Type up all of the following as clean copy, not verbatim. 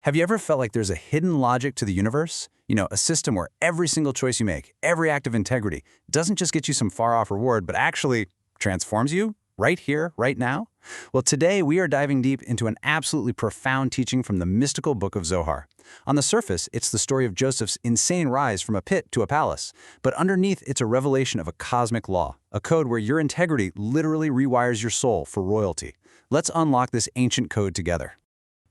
Have you ever felt like there's a hidden logic to the universe? A system where every single choice you make, every act of integrity, doesn't just get you some far-off reward, but actually transforms you right here, right now? Well, today we are diving deep into an absolutely profound teaching from the mystical book of Zohar. On the surface, it's the story of Joseph's insane rise from a pit to a palace. But underneath, it's a revelation of a cosmic law, a code where your integrity literally rewires your soul for royalty. Let's unlock this ancient code together.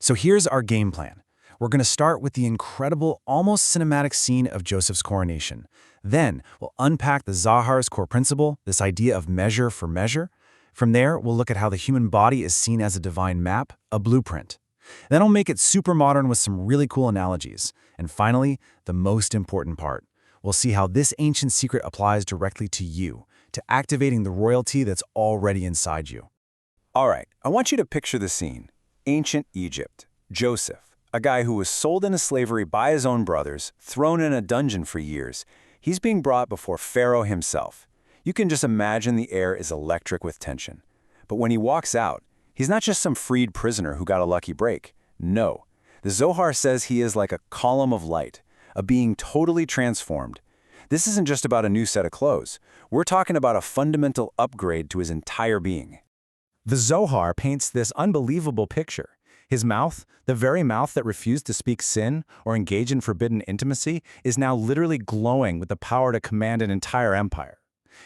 So here's our game plan. We're going to start with the incredible, almost cinematic scene of Joseph's coronation. Then, we'll unpack the Zohar's core principle, this idea of measure for measure. From there, we'll look at how the human body is seen as a divine map, a blueprint. Then I'll make it super modern with some really cool analogies. And finally, the most important part. We'll see how this ancient secret applies directly to you, to activating the royalty that's already inside you. All right, I want you to picture the scene. Ancient Egypt. Joseph, a guy who was sold into slavery by his own brothers, thrown in a dungeon for years. He's being brought before Pharaoh himself. You can just imagine the air is electric with tension. But when he walks out, he's not just some freed prisoner who got a lucky break. No. The Zohar says he is like a column of light, a being totally transformed. This isn't just about a new set of clothes. We're talking about a fundamental upgrade to his entire being. The Zohar paints this unbelievable picture. His mouth, the very mouth that refused to speak sin or engage in forbidden intimacy, is now literally glowing with the power to command an entire empire.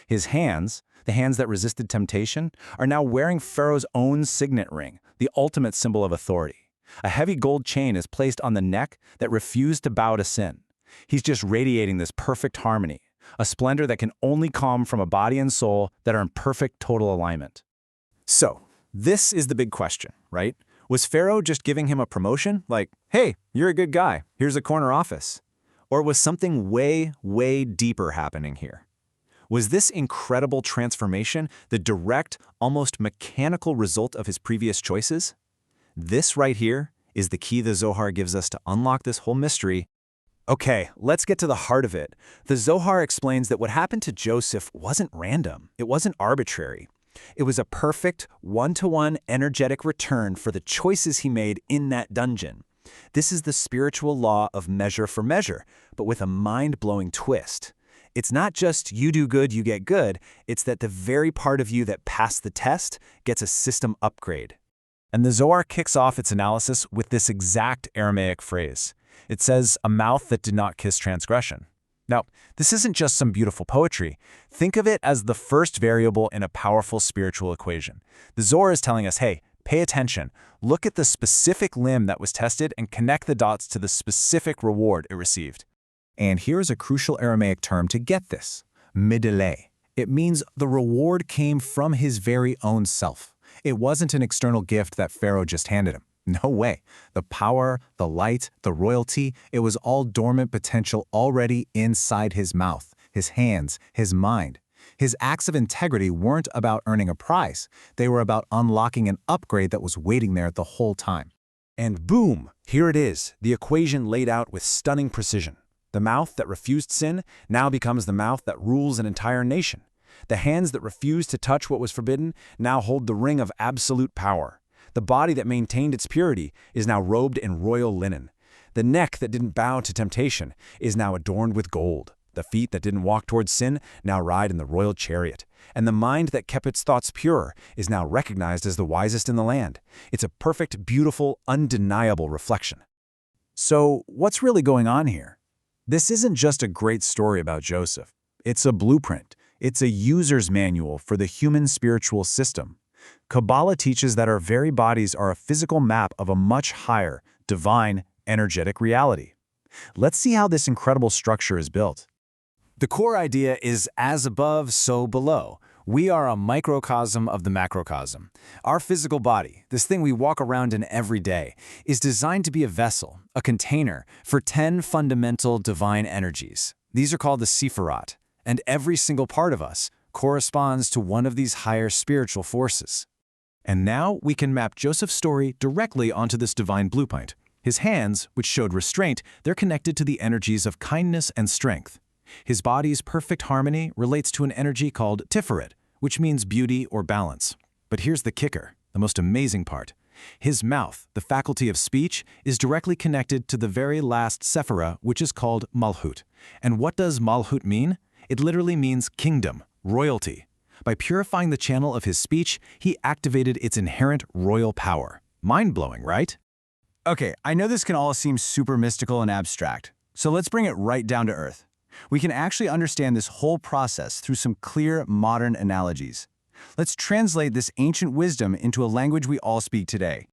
His hands, the hands that resisted temptation, are now wearing Pharaoh's own signet ring, the ultimate symbol of authority. A heavy gold chain is placed on the neck that refused to bow to sin. He's just radiating this perfect harmony, a splendor that can only come from a body and soul that are in perfect total alignment. So, this is the big question, right? Was Pharaoh just giving him a promotion? Like, hey, you're a good guy, here's a corner office. Or was something way, way deeper happening here? Was this incredible transformation the direct, almost mechanical result of his previous choices? This right here is the key the Zohar gives us to unlock this whole mystery. Okay, let's get to the heart of it. The Zohar explains that what happened to Joseph wasn't random. It wasn't arbitrary. It was a perfect, one-to-one energetic return for the choices he made in that dungeon. This is the spiritual law of measure for measure, but with a mind-blowing twist. It's not just you do good, you get good. It's that the very part of you that passed the test gets a system upgrade. And the Zohar kicks off its analysis with this exact Aramaic phrase. It says, a mouth that did not kiss transgression. Now, this isn't just some beautiful poetry. Think of it as the first variable in a powerful spiritual equation. The Zohar is telling us, hey, pay attention. Look at the specific limb that was tested and connect the dots to the specific reward it received. And here's a crucial Aramaic term to get this, midele. It means the reward came from his very own self. It wasn't an external gift that Pharaoh just handed him. No way. The power, the light, the royalty, it was all dormant potential already inside his mouth, his hands, his mind. His acts of integrity weren't about earning a prize. They were about unlocking an upgrade that was waiting there the whole time. And boom, here it is, the equation laid out with stunning precision. The mouth that refused sin now becomes the mouth that rules an entire nation. The hands that refused to touch what was forbidden now hold the ring of absolute power. The body that maintained its purity is now robed in royal linen. The neck that didn't bow to temptation is now adorned with gold. The feet that didn't walk towards sin now ride in the royal chariot. And the mind that kept its thoughts pure is now recognized as the wisest in the land. It's a perfect, beautiful, undeniable reflection. So, what's really going on here? This isn't just a great story about Joseph. It's a blueprint. It's a user's manual for the human spiritual system. Kabbalah teaches that our very bodies are a physical map of a much higher, divine, energetic reality. Let's see how this incredible structure is built. The core idea is as above, so below. We are a microcosm of the macrocosm. Our physical body, this thing we walk around in every day, is designed to be a vessel, a container, for 10 fundamental divine energies. These are called the Sephirot, and every single part of us corresponds to one of these higher spiritual forces. And now we can map Joseph's story directly onto this divine blueprint. His hands, which showed restraint, they're connected to the energies of kindness and strength. His body's perfect harmony relates to an energy called Sephirot, which means beauty or balance. But here's the kicker, the most amazing part. His mouth, the faculty of speech, is directly connected to the very last Sephirot, which is called Malhut. And what does Malhut mean? It literally means kingdom, royalty. By purifying the channel of his speech, he activated its inherent royal power. Mind-blowing, right? Okay, I know this can all seem super mystical and abstract, so let's bring it right down to earth. We can actually understand this whole process through some clear, modern analogies. Let's translate this ancient wisdom into a language we all speak today.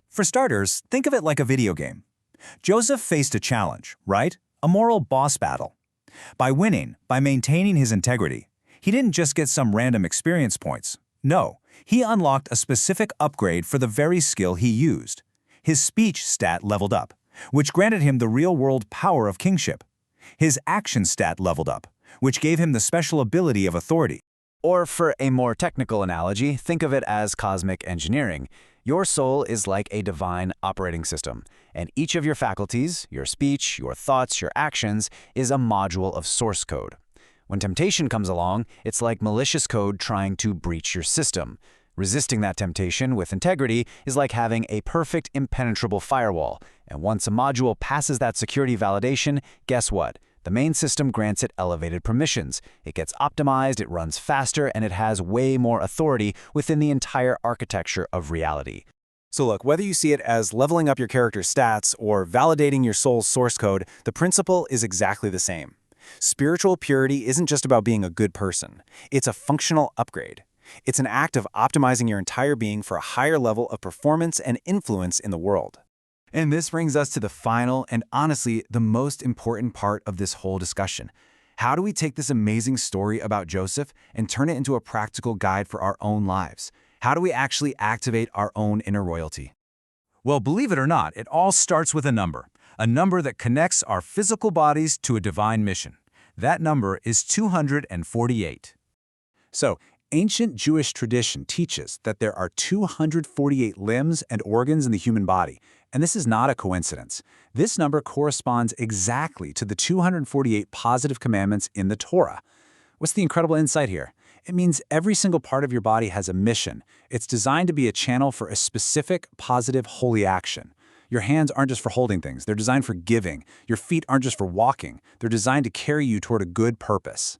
For starters, think of it like a video game. Joseph faced a challenge, right? A moral boss battle. By winning, by maintaining his integrity, he didn't just get some random experience points. No, he unlocked a specific upgrade for the very skill he used. His speech stat leveled up, which granted him the real-world power of kingship. His action stat leveled up, which gave him the special ability of authority. Or for a more technical analogy, think of it as cosmic engineering. Your soul is like a divine operating system, and each of your faculties, your speech, your thoughts, your actions, is a module of source code. When temptation comes along, it's like malicious code trying to breach your system. Resisting that temptation with integrity is like having a perfect, impenetrable firewall, and once a module passes that security validation, guess what? The main system grants it elevated permissions. It gets optimized, it runs faster, and it has way more authority within the entire architecture of reality. So look, whether you see it as leveling up your character's stats or validating your soul's source code, the principle is exactly the same. Spiritual purity isn't just about being a good person. It's a functional upgrade. It's an act of optimizing your entire being for a higher level of performance and influence in the world. And this brings us to the final and honestly the most important part of this whole discussion. How do we take this amazing story about Joseph and turn it into a practical guide for our own lives? How do we actually activate our own inner royalty? Well, believe it or not, it all starts with a number that connects our physical bodies to a divine mission. That number is 248. So, ancient Jewish tradition teaches that there are 248 limbs and organs in the human body, and this is not a coincidence. This number corresponds exactly to the 248 positive commandments in the Torah. What's the incredible insight here? It means every single part of your body has a mission. It's designed to be a channel for a specific, positive, holy action. Your hands aren't just for holding things, they're designed for giving. Your feet aren't just for walking, they're designed to carry you toward a good purpose.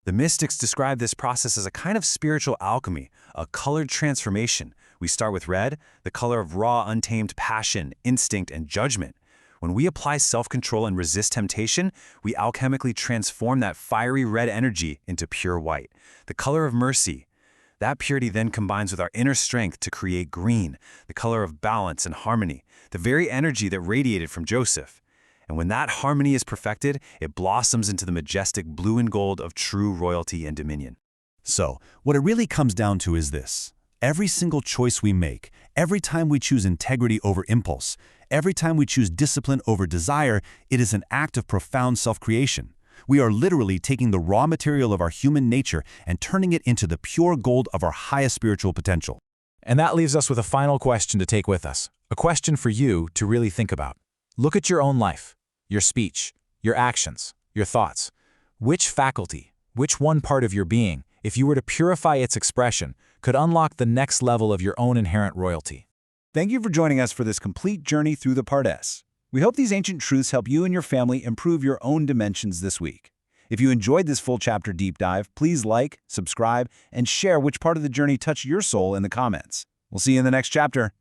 The mystics describe this process as a kind of spiritual alchemy, a colored transformation. We start with red, the color of raw, untamed passion, instinct, and judgment. When we apply self-control and resist temptation, we alchemically transform that fiery red energy into pure white, the color of mercy. That purity then combines with our inner strength to create green, the color of balance and harmony, the very energy that radiated from Joseph. And when that harmony is perfected, it blossoms into the majestic blue and gold of true royalty and dominion. So, what it really comes down to is this. Every single choice we make, every time we choose integrity over impulse, every time we choose discipline over desire, it is an act of profound self-creation. We are literally taking the raw material of our human nature and turning it into the pure gold of our highest spiritual potential. And that leaves us with a final question to take with us, a question for you to really think about. Look at your own life, your speech, your actions, your thoughts. Which faculty, which one part of your being, if you were to purify its expression, could unlock the next level of your own inherent royalty? Thank you for joining us for this complete journey through the Part S. We hope these ancient truths help you and your family improve your own dimensions this week. If you enjoyed this full chapter deep dive, please like, subscribe, and share which part of the journey touched your soul in the comments. We'll see you in the next chapter.